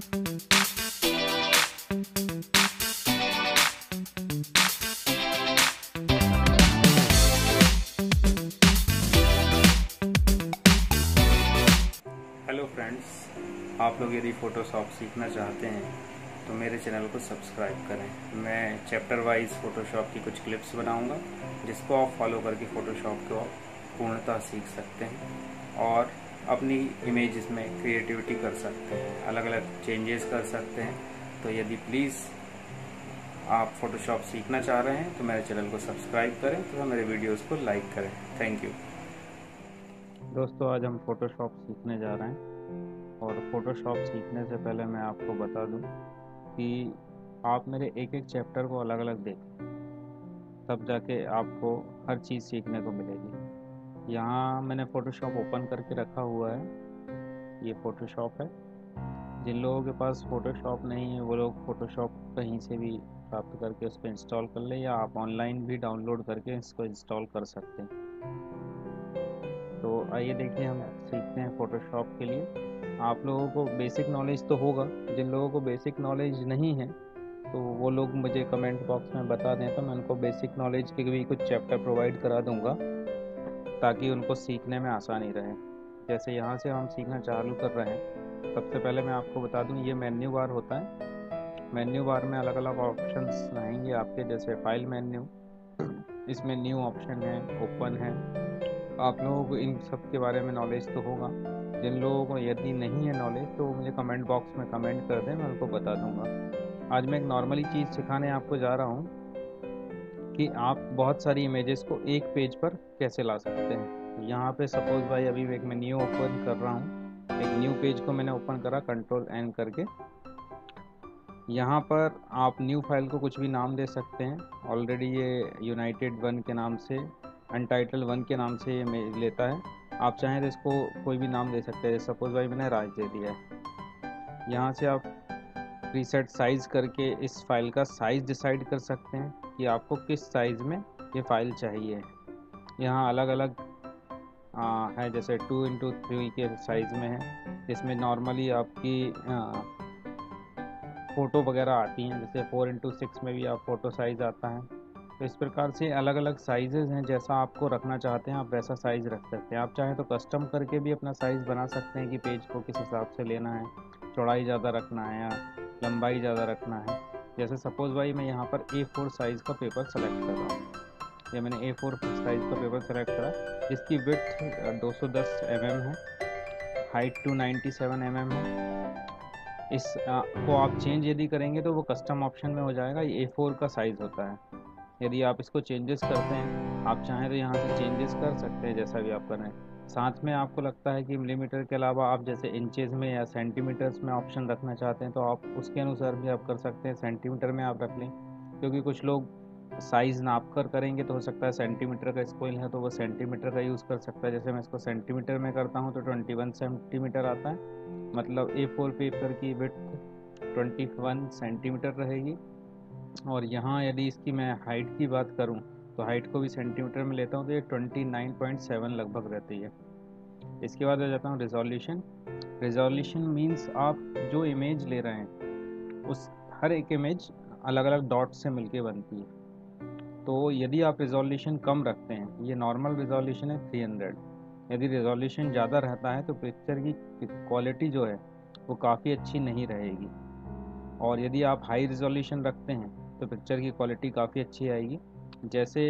Hello friends, आप लोग यदि फ़ोटोशॉप सीखना चाहते हैं तो मेरे चैनल को सब्सक्राइब करें। मैं चैप्टर वाइज फ़ोटोशॉप की कुछ क्लिप्स बनाऊंगा जिसको आप फॉलो करके फ़ोटोशॉप को पूर्णतः सीख सकते हैं और अपनी इमेजेस में क्रिएटिविटी कर सकते हैं, अलग अलग चेंजेस कर सकते हैं। तो यदि प्लीज़ आप फ़ोटोशॉप सीखना चाह रहे हैं तो मेरे चैनल को सब्सक्राइब करें तथा मेरे वीडियोज़ को लाइक करें। थैंक यू दोस्तों। आज हम फ़ोटोशॉप सीखने जा रहे हैं और फ़ोटोशॉप सीखने से पहले मैं आपको बता दूं कि आप मेरे एक एक चैप्टर को अलग अलग देखें, तब जाके आपको हर चीज़ सीखने को मिलेगी। यहाँ मैंने फ़ोटोशॉप ओपन करके रखा हुआ है, ये फ़ोटोशॉप है। जिन लोगों के पास फ़ोटोशॉप नहीं है वो लोग फ़ोटोशॉप कहीं से भी प्राप्त करके उस पर इंस्टॉल कर लें, या आप ऑनलाइन भी डाउनलोड करके इसको इंस्टॉल कर सकते हैं। तो आइए देखिए, हम सीखते हैं फ़ोटोशॉप के लिए। आप लोगों को बेसिक नॉलेज तो होगा, जिन लोगों को बेसिक नॉलेज नहीं है तो वो लोग मुझे कमेंट बॉक्स में बता दें तो मैं उनको बेसिक नॉलेज के भी कुछ चैप्टर प्रोवाइड करा दूंगा ताकि उनको सीखने में आसानी रहे। जैसे यहाँ से हम सीखना चालू कर रहे हैं, सबसे पहले मैं आपको बता दूँ ये मेन्यू बार होता है। मेन्यू बार में अलग अलग ऑप्शंस रहेंगे आपके, जैसे फाइल मेन्यू, इसमें न्यू ऑप्शन है, ओपन है। आप लोगों को इन सब के बारे में नॉलेज तो होगा। जिन लोगों को यदि नहीं है नॉलेज तो मुझे कमेंट बॉक्स में कमेंट कर दें, मैं उनको बता दूंगा। आज मैं एक नॉर्मली चीज़ सिखाने आपको जा रहा हूँ कि आप बहुत सारी इमेजेस को एक पेज पर कैसे ला सकते हैं। यहाँ पे सपोज भाई अभी एक मैं न्यू ओपन कर रहा हूँ, एक न्यू पेज को मैंने ओपन करा कंट्रोल एन करके। यहाँ पर आप न्यू फाइल को कुछ भी नाम दे सकते हैं। ऑलरेडी ये यूनाइटेड 1 के नाम से, अनटाइटल 1 के नाम से ये लेता है। आप चाहें तो इसको कोई भी नाम दे सकते हैं। सपोज भाई मैंने राज दे दिया है। यहाँ से आप प्रीसेट साइज़ करके इस फाइल का साइज़ डिसाइड कर सकते हैं कि आपको किस साइज़ में ये फ़ाइल चाहिए। यहाँ अलग अलग है, जैसे 2x3 के साइज़ में है, जिसमें नॉर्मली आपकी फ़ोटो वगैरह आती हैं। जैसे 4x6 में भी आप फ़ोटो साइज़ आता है। तो इस प्रकार से अलग अलग साइज़ेज़ हैं, जैसा आपको रखना चाहते हैं आप वैसा साइज़ रख सकते हैं। आप चाहें तो कस्टम करके भी अपना साइज़ बना सकते हैं कि पेज को किस हिसाब से लेना है, चौड़ाई ज़्यादा रखना है या लंबाई ज़्यादा रखना है। जैसे सपोज़ भाई मैं यहाँ पर A4 साइज़ का पेपर सेलेक्ट कर रहा हूँ। ये मैंने A4 साइज़ का पेपर सेलेक्ट करा, जिसकी विड्थ 210 mm है, हाइट 297 mm है। इस को आप चेंज यदि करेंगे तो वो कस्टम ऑप्शन में हो जाएगा। ये A4 का साइज़ होता है। यदि आप इसको चेंजेस करते हैं, आप चाहें तो यहाँ से चेंजेस कर सकते हैं जैसा भी आप कर रहे हैं। साथ में आपको लगता है कि मिलीमीटर के अलावा आप जैसे इंचेस में या सेंटीमीटर्स में ऑप्शन रखना चाहते हैं तो आप उसके अनुसार भी आप कर सकते हैं। सेंटीमीटर में आप रख लें, क्योंकि कुछ लोग साइज़ नाप कर करेंगे तो हो सकता है सेंटीमीटर का स्केल है तो वो सेंटीमीटर का यूज़ कर सकता है। जैसे मैं इसको सेंटीमीटर में करता हूँ तो 21 सेंटीमीटर आता है, मतलब A4 पेपर की विड्थ 21 सेंटीमीटर रहेगी। और यहाँ यदि इसकी मैं हाइट की बात करूँ तो हाइट को भी सेंटीमीटर में लेता हूँ तो ये 29.7 लगभग रहती है। इसके बाद आ जाता हूँ रिजोल्यूशन। रिजोल्यूशन मीन्स आप जो इमेज ले रहे हैं उस हर एक इमेज अलग अलग डॉट से मिलके बनती है। तो यदि आप रिजोल्यूशन कम रखते हैं, ये नॉर्मल रिजोल्यूशन है 300, यदि रिजोल्यूशन ज़्यादा रहता है तो पिक्चर की क्वालिटी जो है वो काफ़ी अच्छी नहीं रहेगी। और यदि आप हाई रिजोल्यूशन रखते हैं तो पिक्चर की क्वालिटी काफ़ी अच्छी आएगी। जैसे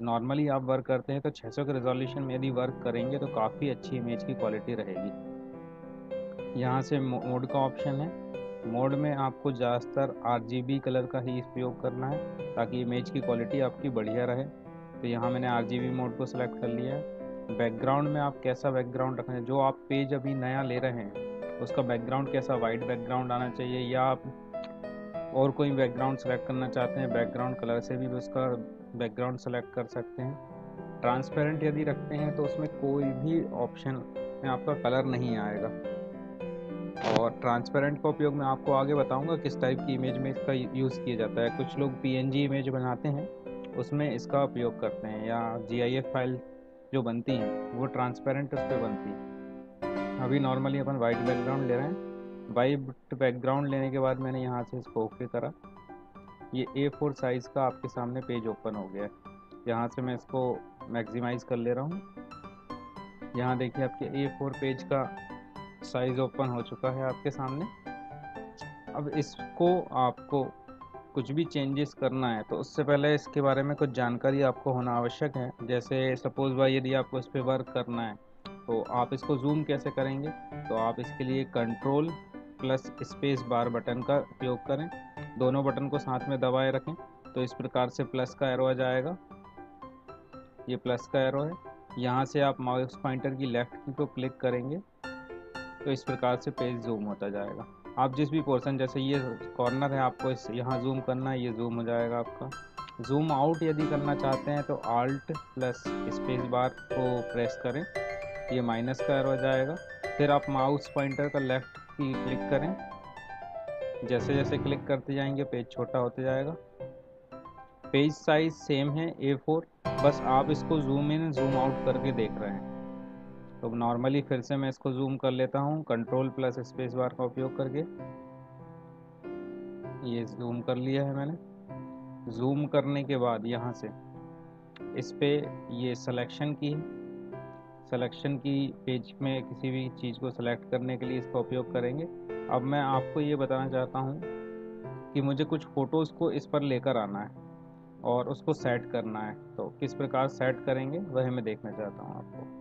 नॉर्मली आप वर्क करते हैं तो 600 के रिजोल्यूशन में यदि वर्क करेंगे तो काफ़ी अच्छी इमेज की क्वालिटी रहेगी। यहाँ से मोड का ऑप्शन है। मोड में आपको ज़्यादातर RGB कलर का ही उपयोग करना है ताकि इमेज की क्वालिटी आपकी बढ़िया रहे। तो यहाँ मैंने RGB मोड को सिलेक्ट कर लिया है। बैकग्राउंड में आप कैसा बैकग्राउंड रखना है, जो आप पेज अभी नया ले रहे हैं उसका बैकग्राउंड कैसा, वाइट बैकग्राउंड आना चाहिए, या आप और कोई बैकग्राउंड सेलेक्ट करना चाहते हैं बैकग्राउंड कलर से भी उसका बैकग्राउंड सेलेक्ट कर सकते हैं। ट्रांसपेरेंट यदि रखते हैं तो उसमें कोई भी ऑप्शन में आपका कलर नहीं आएगा। और ट्रांसपेरेंट का उपयोग मैं आपको आगे बताऊंगा किस टाइप की इमेज में इसका यूज़ किया जाता है। कुछ लोग PNG इमेज बनाते हैं उसमें इसका उपयोग करते हैं, या GIF फाइल जो बनती हैं वो ट्रांसपेरेंट उस पर बनती है। अभी नॉर्मली अपन वाइट बैकग्राउंड ले रहे हैं वाइट बैकग्राउंड लेने के बाद मैंने यहाँ से इसको ओके करा। ये A4 साइज़ का आपके सामने पेज ओपन हो गया है। यहाँ से मैं इसको मैक्सिमाइज़ कर ले रहा हूँ। यहाँ देखिए आपके A4 पेज का साइज़ ओपन हो चुका है आपके सामने। अब इसको आपको कुछ भी चेंजेस करना है तो उससे पहले इसके बारे में कुछ जानकारी आपको होना आवश्यक है। जैसे सपोज़ भाई यदि आपको इस पर वर्क करना है तो आप इसको जूम कैसे करेंगे, तो आप इसके लिए control plus space bar button का उपयोग करें। दोनों बटन को साथ में दबाए रखें तो इस प्रकार से प्लस का एरो आ जाएगा। ये प्लस का एरो है। यहाँ से आप माउस पॉइंटर की लेफ़्ट की को क्लिक करेंगे तो इस प्रकार से पेज जूम होता जाएगा। आप जिस भी पोर्शन, जैसे ये कॉर्नर है, आपको इस यहाँ जूम करना है, ये जूम हो जाएगा आपका। जूम आउट यदि करना चाहते हैं तो आल्ट प्लस स्पेस बार को प्रेस करें, ये माइनस का एरो आ जाएगा। फिर आप माउस पॉइंटर का लेफ़्ट की क्लिक करें, जैसे जैसे क्लिक करते जाएंगे पेज छोटा होते जाएगा। पेज साइज सेम है A4, बस आप इसको जूम इन जूम आउट करके देख रहे हैं। तो नॉर्मली फिर से मैं इसको जूम कर लेता हूँ कंट्रोल प्लस स्पेस बार का उपयोग करके। ये जूम कर लिया है मैंने। जूम करने के बाद यहाँ से इस पे ये सिलेक्शन की पेज में किसी भी चीज़ को सेलेक्ट करने के लिए इसका उपयोग करेंगे। अब मैं आपको ये बताना चाहता हूँ कि मुझे कुछ फ़ोटोज़ को इस पर लेकर आना है और उसको सेट करना है, तो किस प्रकार सेट करेंगे वह मैं देखना चाहता हूँ आपको।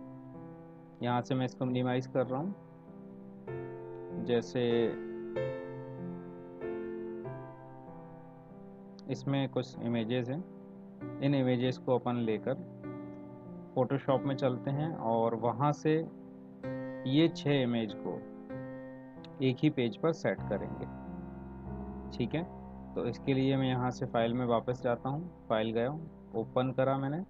यहाँ से मैं इसको मिनिमाइज़ कर रहा हूँ। जैसे इसमें कुछ इमेजेस हैं, इन इमेजेस को अपन लेकर फ़ोटोशॉप में चलते हैं और वहाँ से ये 6 इमेज को एक ही पेज पर सेट करेंगे। ठीक है, तो इसके लिए मैं यहाँ से फाइल में वापस जाता हूँ। फाइल गया हूँ, ओपन करा मैंने।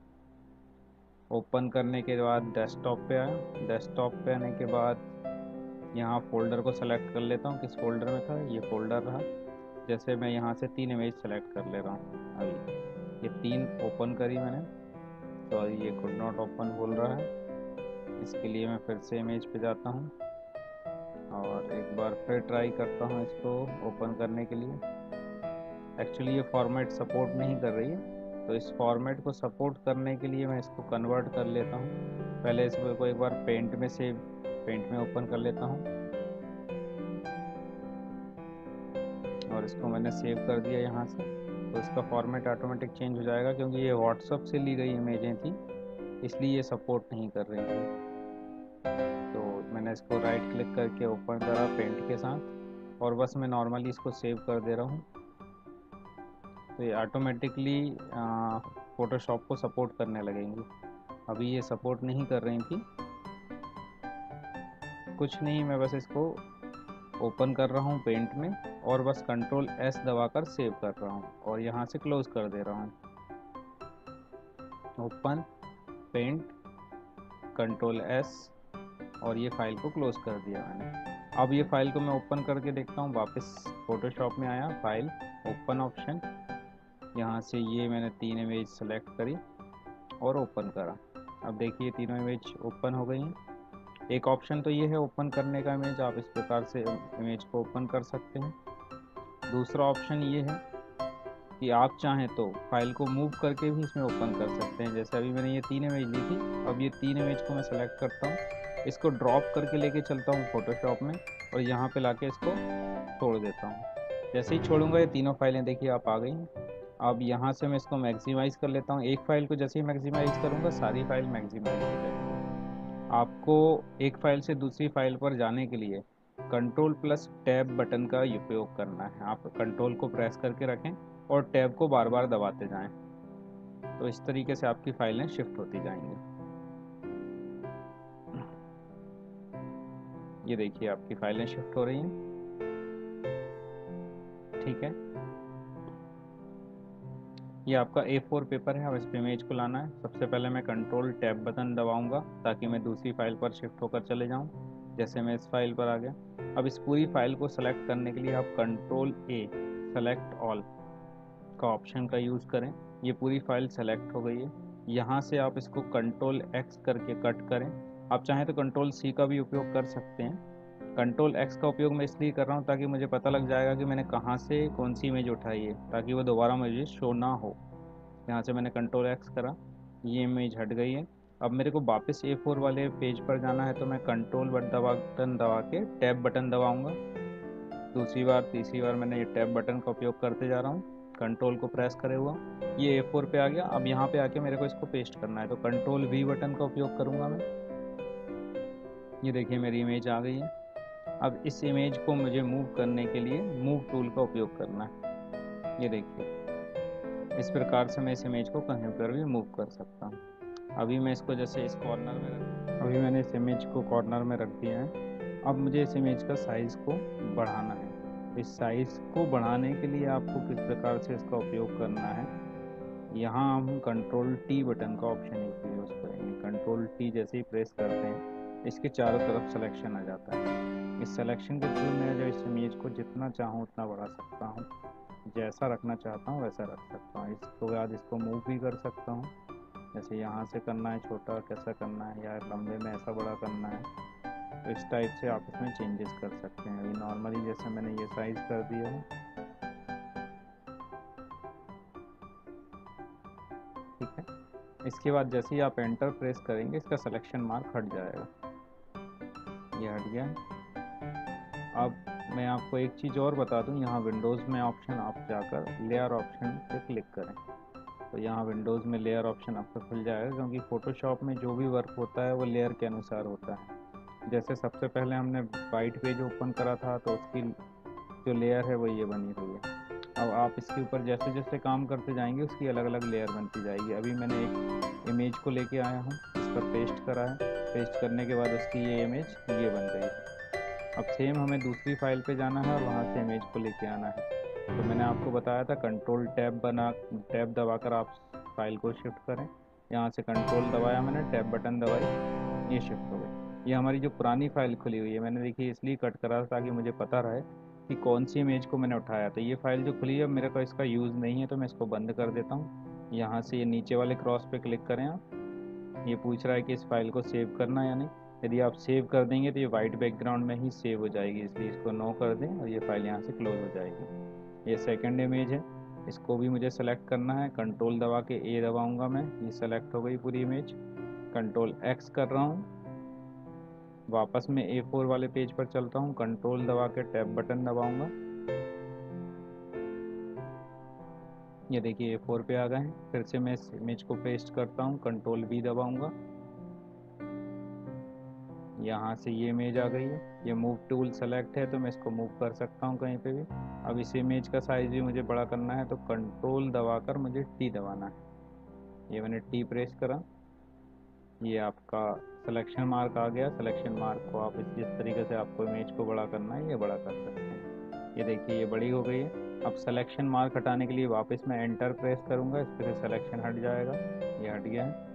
ओपन करने के बाद डेस्कटॉप पे आया। डेस्कटॉप पे आने के बाद यहाँ फ़ोल्डर को सेलेक्ट कर लेता हूँ, किस फोल्डर में था, ये फ़ोल्डर रहा। जैसे मैं यहाँ से 3 इमेज सेलेक्ट कर ले रहा हूँ। अभी ये 3 ओपन करी मैंने, तो ये कुड नॉट ओपन बोल रहा है। इसके लिए मैं फिर से इमेज पे जाता हूँ और एक बार फिर ट्राई करता हूँ इसको ओपन करने के लिए। एक्चुअली ये फॉर्मेट सपोर्ट नहीं कर रही है, तो इस फॉर्मेट को सपोर्ट करने के लिए मैं इसको कन्वर्ट कर लेता हूँ। पहले इसको एक बार पेंट में ओपन कर लेता हूँ और इसको मैंने सेव कर दिया यहाँ से। तो इसका फॉर्मेट ऑटोमेटिक चेंज हो जाएगा, क्योंकि ये व्हाट्सएप से ली गई इमेजें थी इसलिए ये सपोर्ट नहीं कर रही थी। तो मैंने इसको राइट क्लिक करके ओपन करा पेंट के साथ और बस मैं नॉर्मली इसको सेव कर दे रहा हूँ। तो ये ऑटोमेटिकली फ़ोटोशॉप को सपोर्ट करने लगेंगी। अभी ये सपोर्ट नहीं कर रही थी। कुछ नहीं, मैं बस इसको ओपन कर रहा हूँ पेंट में और बस कंट्रोल S दबाकर सेव कर रहा हूँ और यहाँ से क्लोज़ कर दे रहा हूँ। ओपन पेंट कंट्रोल S और ये फाइल को क्लोज़ कर दिया मैंने। अब ये फाइल को मैं ओपन करके देखता हूँ। वापस फ़ोटोशॉप में आया, फाइल, ओपन ऑप्शन, यहाँ से ये मैंने 3 इमेज सेलेक्ट करी और ओपन करा। अब देखिए तीनों इमेज ओपन हो गई हैं। एक ऑप्शन तो ये है ओपन करने का इमेज, आप इस प्रकार से इमेज को ओपन कर सकते हैं। दूसरा ऑप्शन ये है कि आप चाहें तो फाइल को मूव करके भी इसमें ओपन कर सकते हैं। जैसे अभी मैंने ये 3 इमेज ली थी, अब ये 3 इमेज को मैं सेलेक्ट करता हूँ, इसको ड्रॉप करके लेके चलता हूँ फ़ोटोशॉप में और यहाँ पे लाके इसको छोड़ देता हूँ। जैसे ही छोड़ूंगा ये तीनों फाइलें देखिए आप आ गई हैं। अब यहाँ से मैं इसको मैक्सिमाइज़ कर लेता हूँ। एक फ़ाइल को जैसे ही मैक्सिमाइज़ करूँगा सारी फाइल मैक्सिमाइज़ हो जाएगी। आपको एक फ़ाइल से दूसरी फाइल पर जाने के लिए कंट्रोल प्लस टैब बटन का उपयोग करना है। आप कंट्रोल को प्रेस करके रखें और टैब को बार बार दबाते जाएं, तो इस तरीके से आपकी फाइलें शिफ्ट होती जाएंगी। ये देखिए आपकी फाइलें शिफ्ट हो रही हैं। ठीक है, ये आपका A4 पेपर है। अब इस पे इमेज को लाना है। सबसे पहले मैं कंट्रोल टैब बटन दबाऊंगा ताकि मैं दूसरी फाइल पर शिफ्ट होकर चले जाऊं। जैसे मैं इस फाइल पर आ गया। अब इस पूरी फाइल को सेलेक्ट करने के लिए आप कंट्रोल A सेलेक्ट ऑल का ऑप्शन का यूज़ करें। ये पूरी फाइल सेलेक्ट हो गई है। यहाँ से आप इसको कंट्रोल X करके कट करें। आप चाहें तो कंट्रोल C का भी उपयोग कर सकते हैं। कंट्रोल एक्स का उपयोग मैं इसलिए कर रहा हूँ ताकि मुझे पता लग जाएगा कि मैंने कहाँ से कौन सी इमेज उठाई है, ताकि वो दोबारा मुझे शो ना हो। यहाँ से मैंने कंट्रोल एक्स करा, ये इमेज हट गई है। अब मेरे को वापस A4 वाले पेज पर जाना है, तो मैं कंट्रोल बटन दबा के टैब बटन दबाऊँगा। दूसरी बार तीसरी बार मैंने ये टैब बटन का उपयोग करते जा रहा हूँ, कंट्रोल को प्रेस करे हुआ। ये A4 पे आ गया। अब यहाँ पे आके मेरे को इसको पेस्ट करना है, तो कंट्रोल V बटन का उपयोग करूँगा मैं। ये देखिए मेरी इमेज आ गई है। अब इस इमेज को मुझे मूव करने के लिए मूव टूल का उपयोग करना है। ये देखिए इस प्रकार से मैं इस इमेज को कहीं पर भी मूव कर सकता हूँ। अभी मैं इसको जैसे इस कॉर्नर में अभी मैंने इस इमेज को कॉर्नर में रख दिया है। अब मुझे इस इमेज का साइज़ को बढ़ाना है। इस साइज़ को बढ़ाने के लिए आपको किस प्रकार से इसका उपयोग करना है, यहाँ हम कंट्रोल T बटन का ऑप्शन यूज़ करेंगे। कंट्रोल T जैसे ही प्रेस करते हैं, इसके चारों तरफ सिलेक्शन आ जाता है। इस सिलेक्शन के थ्रू मैं जो इस इमेज को जितना चाहूँ उतना बढ़ा सकता हूँ, जैसा रखना चाहता हूँ वैसा रख सकता हूँ। इसके बाद इसको मूव भी कर सकता हूँ, जैसे यहाँ से करना है छोटा कैसा करना है, या लंबे में ऐसा बड़ा करना है, तो इस टाइप से आप इसमें चेंजेस कर सकते हैं। अभी नॉर्मली जैसे मैंने ये साइज़ कर दिया है, ठीक है। इसके बाद जैसे ही आप एंटर प्रेस करेंगे, इसका सिलेक्शन मार्क हट जाएगा। ये हट गया। अब मैं आपको एक चीज़ और बता दूं, यहाँ विंडोज़ में ऑप्शन आप जाकर लेयर ऑप्शन पे क्लिक करें, तो यहाँ विंडोज़ में लेयर ऑप्शन आपका खुल जाएगा, क्योंकि फ़ोटोशॉप में जो भी वर्क होता है वो लेयर के अनुसार होता है। जैसे सबसे पहले हमने वाइट पेज ओपन करा था, तो उसकी जो लेयर है वो ये बनी हुई है। अब आप इसके ऊपर जैसे जैसे काम करते जाएंगे उसकी अलग अलग लेयर बनती जाएगी। अभी मैंने एक इमेज को लेके आया हूँ, इस पर पेस्ट करा है। पेस्ट करने के बाद उसकी ये इमेज ये बन गई है। अब सेम हमें दूसरी फाइल पे जाना है और वहाँ से इमेज को लेके आना है। तो मैंने आपको बताया था कंट्रोल टैब दबाकर आप फाइल को शिफ्ट करें। यहाँ से कंट्रोल दबाया मैंने, टैब बटन दबाई, ये शिफ्ट हो गई। ये हमारी जो पुरानी फाइल खुली हुई है, मैंने देखिए इसलिए कट करा ताकि मुझे पता रहे कि कौन सी इमेज को मैंने उठाया। तो ये फाइल जो खुली है, मेरे को इसका यूज़ नहीं है, तो मैं इसको बंद कर देता हूँ। यहाँ से ये नीचे वाले क्रॉस पे क्लिक करें आप। ये पूछ रहा है कि इस फाइल को सेव करना या नहीं। यदि आप सेव कर देंगे तो ये वाइट बैकग्राउंड में ही सेव हो जाएगी, इसलिए इसको नो कर दें और ये फाइल यहाँ से क्लोज हो जाएगी। ये सेकंड इमेज है, इसको भी मुझे सेलेक्ट करना है। कंट्रोल दबा के A दबाऊंगा मैं, ये सेलेक्ट हो गई पूरी इमेज। कंट्रोल X कर रहा हूँ, वापस मैं A4 वाले पेज पर चलता हूँ, कंट्रोल दबा के टैब बटन दबाऊंगा। ये देखिए A4 पे आ गए हैं। फिर से मैं इस इमेज को पेस्ट करता हूँ, कंट्रोल V दबाऊंगा, यहाँ से ये इमेज आ गई है। ये मूव टूल सेलेक्ट है, तो मैं इसको मूव कर सकता हूँ कहीं पे भी। अब इस इमेज का साइज़ भी मुझे बड़ा करना है, तो कंट्रोल दबाकर मुझे T दबाना है। ये मैंने T प्रेस करा, ये आपका सिलेक्शन मार्क आ गया। सिलेक्शन मार्क को आप जिस तरीके से आपको इमेज को बड़ा करना है, ये बड़ा कर सकते हैं। ये देखिए ये बड़ी हो गई है। अब सिलेक्शन मार्क हटाने के लिए वापस मैं एंटर प्रेस करूँगा, इस पर सिलेक्शन हट जाएगा। ये हट गया है।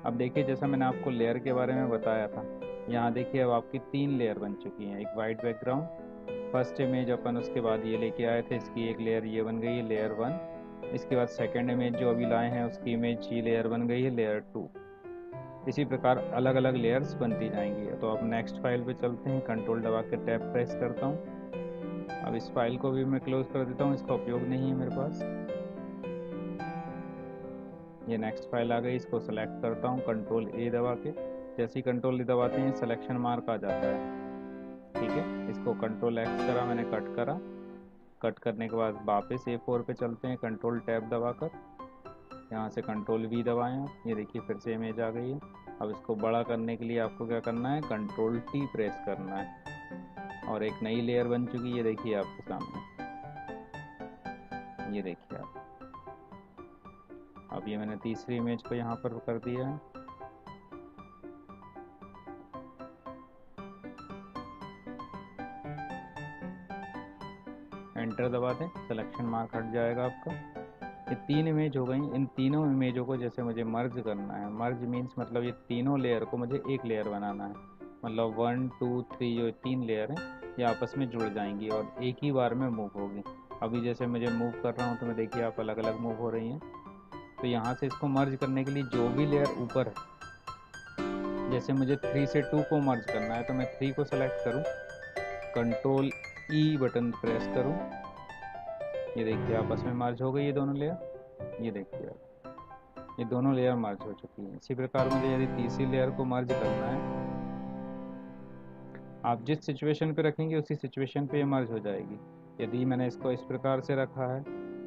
अब देखिए जैसा मैंने आपको लेयर के बारे में बताया था, यहाँ देखिए अब आपकी 3 लेयर बन चुकी हैं। एक वाइट बैकग्राउंड, फर्स्ट इमेज अपन उसके बाद ये लेके आए थे, इसकी एक लेयर ये बन गई है, लेयर 1। इसके बाद सेकंड इमेज जो अभी लाए हैं उसकी इमेज ये लेयर बन गई है, लेयर 2। इसी प्रकार अलग अलग लेयर्स बनती जाएंगी। तो अब नेक्स्ट फाइल पे चलते हैं, कंट्रोल दबा के टैब प्रेस करता हूँ। अब इस फाइल को भी मैं क्लोज कर देता हूँ, इसका उपयोग नहीं है मेरे पास। ये नेक्स्ट फाइल आ गई, इसको सेलेक्ट करता हूँ कंट्रोल A दबा के। जैसे ही कंट्रोल A दबाते हैं सिलेक्शन मार्क आ जाता है, ठीक है। इसको कंट्रोल X करा मैंने, कट करा। कट करने के बाद वापस A4 पे चलते हैं, कंट्रोल टैब दबाकर। यहाँ से कंट्रोल V दबाएं आप। ये देखिए फिर से इमेज आ गई है। अब इसको बड़ा करने के लिए आपको क्या करना है, कंट्रोल T प्रेस करना है, और एक नई लेयर बन चुकी है। ये देखिए आपके सामने, ये देखिए आप। अब ये मैंने तीसरी इमेज को यहाँ पर कर दिया है। एंटर दबा दें, सिलेक्शन मार्क हट जाएगा आपका। ये 3 इमेज हो गई। इन तीनों इमेजों को जैसे मुझे मर्ज करना है, मर्ज मीन्स मतलब ये तीनों लेयर को मुझे एक लेयर बनाना है। मतलब 1 2 3 जो 3 लेयर हैं ये आपस में जुड़ जाएंगी और एक ही बार में मूव होगी। अभी जैसे मुझे मूव कर रहा हूँ तो मैं देखिए आप अलग अलग मूव हो रही हैं। तो यहाँ से इसको मर्ज करने के लिए जो भी लेयर ऊपर है, जैसे मुझे 3 से 2 को मर्ज करना है, तो मैं 3 को सेलेक्ट करूँ, कंट्रोल ई बटन प्रेस करूँ, ये देखिए आपस में मर्ज हो गई ये दोनों लेयर। ये देखिए ये दोनों लेयर मर्ज हो चुकी हैं। इसी प्रकार मुझे यदि तीसरी लेयर को मर्ज करना है, आप जिस सिचुएशन पे रखेंगे उसी सिचुएशन पे ये मर्ज हो जाएगी। यदि मैंने इसको इस प्रकार से रखा है,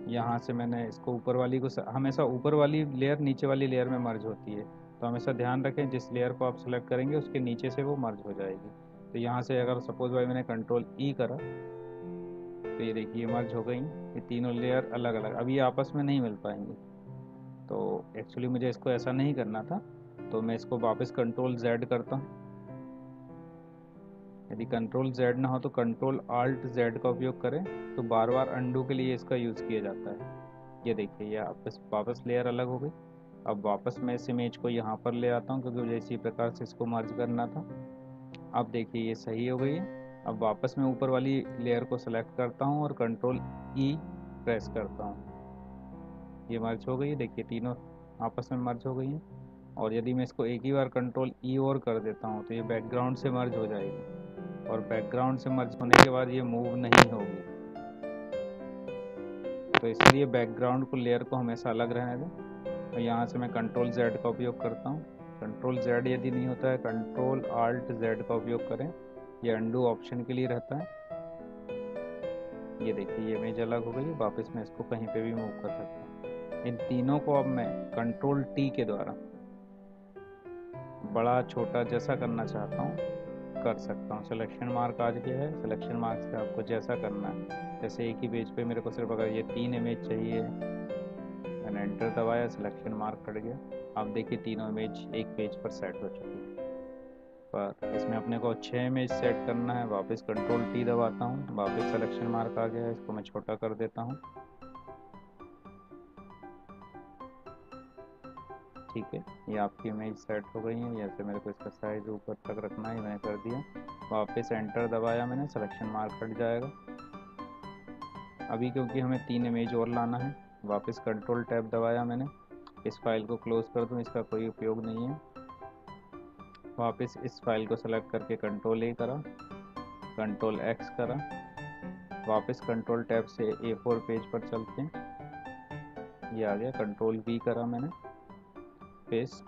यहाँ से मैंने इसको ऊपर वाली को, हमेशा ऊपर वाली लेयर नीचे वाली लेयर में मर्ज होती है, तो हमेशा ध्यान रखें जिस लेयर को आप सेलेक्ट करेंगे उसके नीचे से वो मर्ज हो जाएगी। तो यहाँ से अगर सपोज भाई मैंने कंट्रोल ई करा, तो ये देखिए मर्ज हो गई ये तीनों लेयर अलग अलग। अब ये आपस में नहीं मिल पाएंगी, तो एक्चुअली मुझे इसको ऐसा नहीं करना था, तो मैं इसको वापस कंट्रोल जेड करता हूँ। यदि कंट्रोल जेड ना हो तो कंट्रोल आल्ट जेड का उपयोग करें, तो बार बार अंडू के लिए इसका यूज़ किया जाता है। ये देखिए ये वापस लेयर अलग हो गई। अब वापस मैं इस इमेज को यहाँ पर ले आता हूँ, क्योंकि मुझे इसी प्रकार से इसको मर्ज करना था। अब देखिए ये सही हो गई है। अब वापस मैं ऊपर वाली लेयर को सेलेक्ट करता हूँ और कंट्रोल ई प्रेस करता हूँ, ये मर्ज हो गई है। देखिए तीनों आपस में मर्ज हो गई हैं। और यदि मैं इसको एक ही बार कंट्रोल ई और कर देता हूँ तो ये बैकग्राउंड से मर्ज हो जाएगी, और बैकग्राउंड से मर्ज होने के बाद ये मूव नहीं होगी। तो इसलिए बैकग्राउंड को लेयर को हमेशा अलग रहने दें। और यहाँ से मैं कंट्रोल जेड का उपयोग करता हूँ। कंट्रोल जेड यदि नहीं होता है, कंट्रोल आल्ट जेड का उपयोग करें, ये अंडू ऑप्शन के लिए रहता है। ये देखिए ये इमेज अलग हो गई। वापस मैं इसको कहीं पे भी मूव कर सकता हूँ। इन तीनों को अब मैं कंट्रोल टी के द्वारा बड़ा छोटा जैसा करना चाहता हूँ कर सकता हूँ। सिलेक्शन मार्क आ गया है, सिलेक्शन मार्क से आपको जैसा करना है, जैसे एक ही पेज पे मेरे को सिर्फ अगर ये 3 इमेज चाहिए, मैंने एंटर दबाया, सिलेक्शन मार्क हट गया। आप देखिए तीनों इमेज एक पेज पर सेट हो चुकी है। पर इसमें अपने को 6 इमेज सेट करना है, वापस कंट्रोल टी दबाता हूँ, वापस सिलेक्शन मार्क आ गया है, इसको मैं छोटा कर देता हूँ। ठीक है, ये आपकी इमेज सेट हो गई है। जैसे मेरे को इसका साइज ऊपर तक रखना है, मैंने कर दिया। वापस एंटर दबाया मैंने, सिलेक्शन मार्क हट जाएगा। अभी क्योंकि हमें 3 इमेज और लाना है, वापस कंट्रोल टैब दबाया मैंने। इस फाइल को क्लोज कर दूँ, इसका कोई उपयोग नहीं है। वापस इस फाइल को सेलेक्ट करके कंट्रोल ए करा, कंट्रोल एक्स करा, वापस कंट्रोल टैब से A4 पेज पर चलते हैं। ये आ गया। कंट्रोल V करा मैंने, पेस्ट।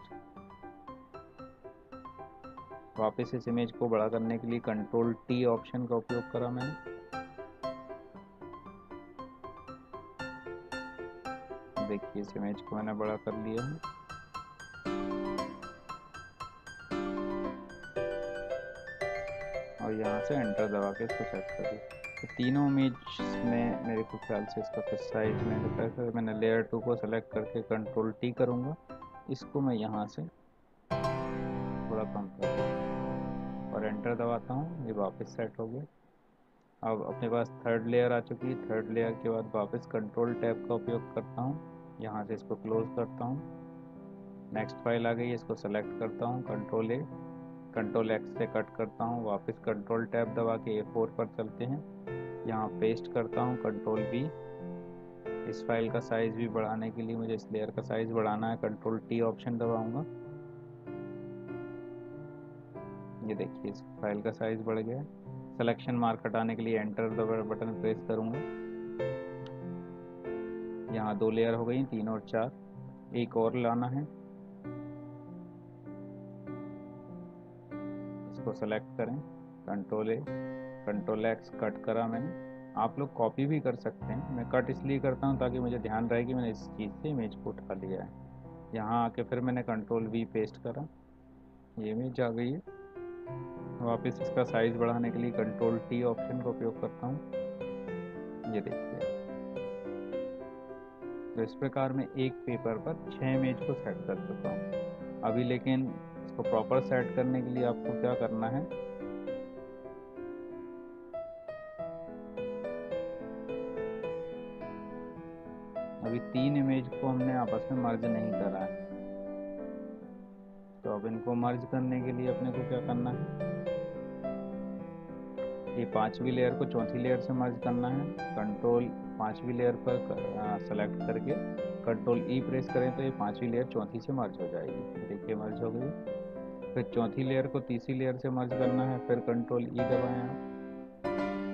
वापस इस इमेज को बड़ा करने के लिए कंट्रोल T ऑप्शन का उपयोग करा मैंने। देखिए इस इमेज को मैंने बड़ा कर लिया है। और यहाँ से एंटर दबा के इसको सेट कर दिया। तो तीनों इमेज में मेरे को ख्याल से इसका कुछ साइज में होता है। मैंने लेयर 2 को सेलेक्ट करके कंट्रोल T करूँगा, इसको मैं यहाँ से थोड़ा कम कर दूँ और एंटर दबाता हूँ, ये वापस सेट हो गया। अब अपने पास थर्ड लेयर आ चुकी है। थर्ड लेयर के बाद वापस कंट्रोल टैब का उपयोग करता हूँ, यहाँ से इसको क्लोज करता हूँ। नेक्स्ट फाइल आ गई, इसको सेलेक्ट करता हूँ, कंट्रोल ए, कंट्रोल एक्स से कट करता हूँ। वापस कंट्रोल टैब दबा के A4 पर चलते हैं, यहाँ पेस्ट करता हूँ, कंट्रोल V। इस फाइल का साइज़ भी बढ़ाने के लिए मुझे इस लेयर का साइज़ बढ़ाना है, कंट्रोल T ऑप्शन दबाऊंगा। ये देखिए इस फाइल का साइज़ बढ़ गया। सिलेक्शन मार्क हटाने के लिए एंटर बटन प्रेस करूँगा। यहाँ 2 लेयर हो गई, 3 और 4, एक और लाना है। इसको सेलेक्ट करें, कंट्रोल ए, कंट्रोल एक्स, कट करा मैंने। आप लोग कॉपी भी कर सकते हैं, मैं कट इसलिए करता हूँ ताकि मुझे ध्यान रहे कि मैंने इस चीज़ से इमेज को उठा लिया है। यहाँ आके फिर मैंने कंट्रोल V पेस्ट करा, ये इमेज आ गई है। वापस इसका साइज़ बढ़ाने के लिए कंट्रोल T ऑप्शन का उपयोग करता हूँ, ये देखिए। तो इस प्रकार मैं एक पेपर पर 6 इमेज को सेट कर चुका हूँ। अभी लेकिन इसको प्रॉपर सेट करने के लिए आपको क्या करना है, अभी 3 इमेज को हमने आपस में मर्ज नहीं करा है, तो अब इनको मर्ज करने के लिए अपने को क्या करना है, ये 5वीं लेयर को 4थी लेयर से मर्ज करना है। कंट्रोल 5वीं लेयर पर सेलेक्ट करके कंट्रोल E प्रेस करें तो ये 5वीं लेयर 4थी से मर्ज हो जाएगी। देखिए मर्ज हो गई। फिर 4थी लेयर को तीसरी लेयर से मर्ज करना है, फिर कंट्रोल E दबाएं आप,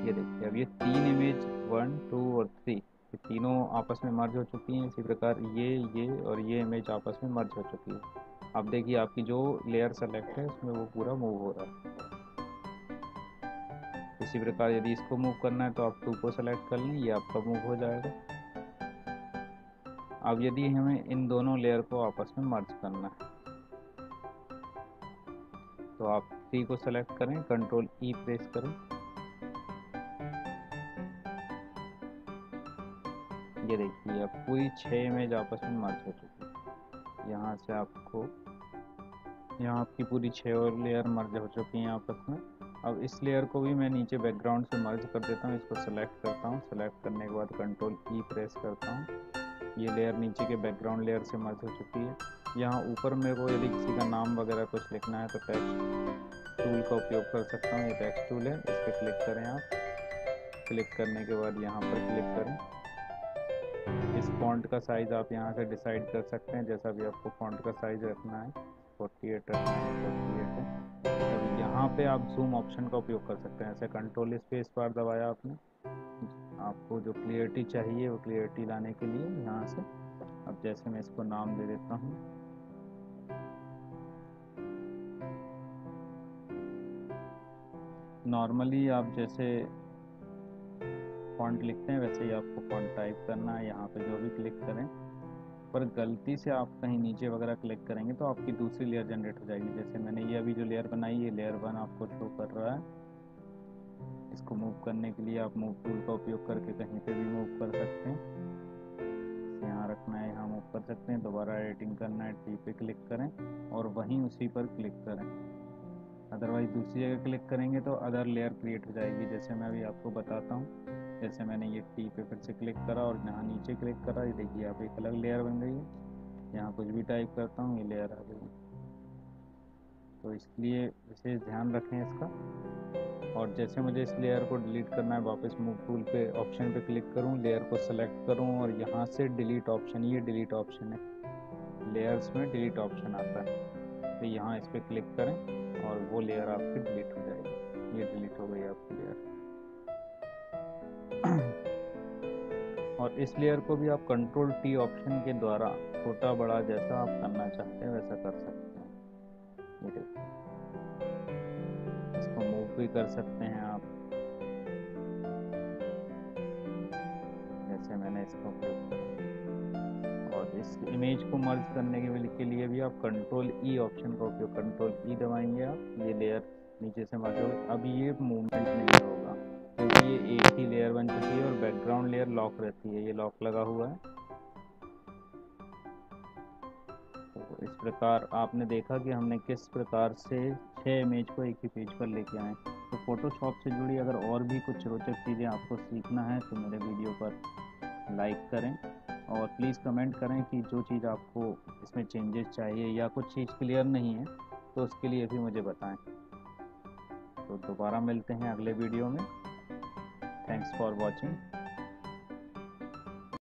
ये देखिए अब ये 3 इमेज 1, 2 और 3 ये तीनों आपस में मर्ज हो चुकी हैं। इसी प्रकार ये और ये इमेज आपस में मर्ज हो चुकी है। अब देखिए आपकी जो लेयर सेलेक्ट है उसमें वो पूरा मूव हो रहा है। इसी प्रकार यदि इसको मूव करना है तो आप 2 को सेलेक्ट कर लें, ये आपका मूव हो जाएगा। अब यदि हमें इन दोनों लेयर को आपस में मर्ज करना है तो आप 3 को सेलेक्ट करें, कंट्रोल ई प्रेस करें, ये देखिए अब पूरी 6 इमेज आपस में मर्ज हो चुकी है। यहाँ से आपको यहाँ आपकी पूरी 6 और लेयर मर्ज हो चुकी हैं आपस में। अब इस लेयर को भी मैं नीचे बैकग्राउंड से मर्ज कर देता हूँ। इसको सेलेक्ट करता हूँ, सेलेक्ट करने के बाद कंट्रोल ई प्रेस करता हूँ, ये लेयर नीचे के बैकग्राउंड लेयर से मर्ज हो चुकी है। यहाँ ऊपर मेरे को यदि किसी का नाम वगैरह कुछ लिखना है तो टेक्स्ट टूल का उपयोग कर सकता हूँ। ये टेक्स्ट टूल है, इस पर क्लिक करें आप, क्लिक करने के बाद यहाँ पर क्लिक करें। इस फॉन्ट का साइज़ आप यहाँ से डिसाइड कर सकते हैं, जैसा भी आपको फॉन्ट का साइज़ रखना है। 48 रखना है, 48 है। अब यहाँ पे आप जूम ऑप्शन का उपयोग कर सकते हैं। ऐसे कंट्रोल स्पेस बार दबाया आपने, आपको जो क्लियरिटी चाहिए वो क्लियरिटी लाने के लिए यहाँ से। अब जैसे मैं इसको नाम दे देता हूँ, नॉर्मली आप जैसे फॉन्ट लिखते हैं वैसे ही आपको फॉन्ट टाइप करना है। यहाँ पे जो भी क्लिक करें, पर गलती से आप कहीं नीचे वगैरह क्लिक करेंगे तो आपकी दूसरी लेयर जनरेट हो जाएगी। जैसे मैंने ये अभी जो लेयर बनाई ये लेयर 1 आपको शो कर रहा है। इसको मूव करने के लिए आप मूव टूल का उपयोग करके कहीं पे भी मूव कर सकते हैं। यहाँ रखना है, यहाँ मूव कर सकते हैं। दोबारा एडिटिंग करना है, टी पे क्लिक करें और वहीं उसी पर क्लिक करें। अदरवाइज दूसरी जगह क्लिक करेंगे तो अदर लेयर क्रिएट हो जाएगी। जैसे मैं अभी आपको बताता हूँ, जैसे मैंने ये टी पे फिर से क्लिक करा और यहाँ नीचे क्लिक करा, ये देखिए आप एक अलग लेयर बन गई है। यहाँ कुछ भी टाइप करता हूँ ये लेयर आ गई। तो इसलिए विशेष ध्यान रखें इसका। और जैसे मुझे इस लेयर को डिलीट करना है, वापस मूव टूल पे ऑप्शन पे क्लिक करूँ, लेयर को सेलेक्ट करूँ और यहाँ से डिलीट ऑप्शन, ये डिलीट ऑप्शन है, लेयर्स में डिलीट ऑप्शन आता है, तो यहाँ इस पर क्लिक करें और वो लेयर आपकी डिलीट हो जाएगी। ये डिलीट हो गई आपकी लेयर। और इस लेयर को भी आप कंट्रोल टी ऑप्शन के द्वारा छोटा बड़ा जैसा आप करना चाहते हैं वैसा कर सकते हैं। ये देखिए, इसको मूव भी कर सकते हैं आप, जैसे मैंने इसको उपयोग किया। और इस इमेज को मर्ज करने के लिए भी आप कंट्रोल ई ऑप्शन का उपयोग, कंट्रोल ई दबाएंगे आप, ये लेयर नीचे से मर्ज होगी। अब ये मूवमेंट नहीं होगा क्योंकि ये एक ही लेयर बन चुकी है और बैकग्राउंड लेयर लॉक रहती है, ये लॉक लगा हुआ है। तो इस प्रकार आपने देखा कि हमने किस प्रकार से 6 इमेज को एक ही पेज पर लेके आए। तो फोटोशॉप से जुड़ी अगर और भी कुछ रोचक चीज़ें आपको सीखना है तो मेरे वीडियो पर लाइक करें और प्लीज़ कमेंट करें कि जो चीज़ आपको इसमें चेंजेस चाहिए या कुछ चीज़ क्लियर नहीं है तो उसके लिए भी मुझे बताएं। तो दोबारा मिलते हैं अगले वीडियो में। Thanks for watching.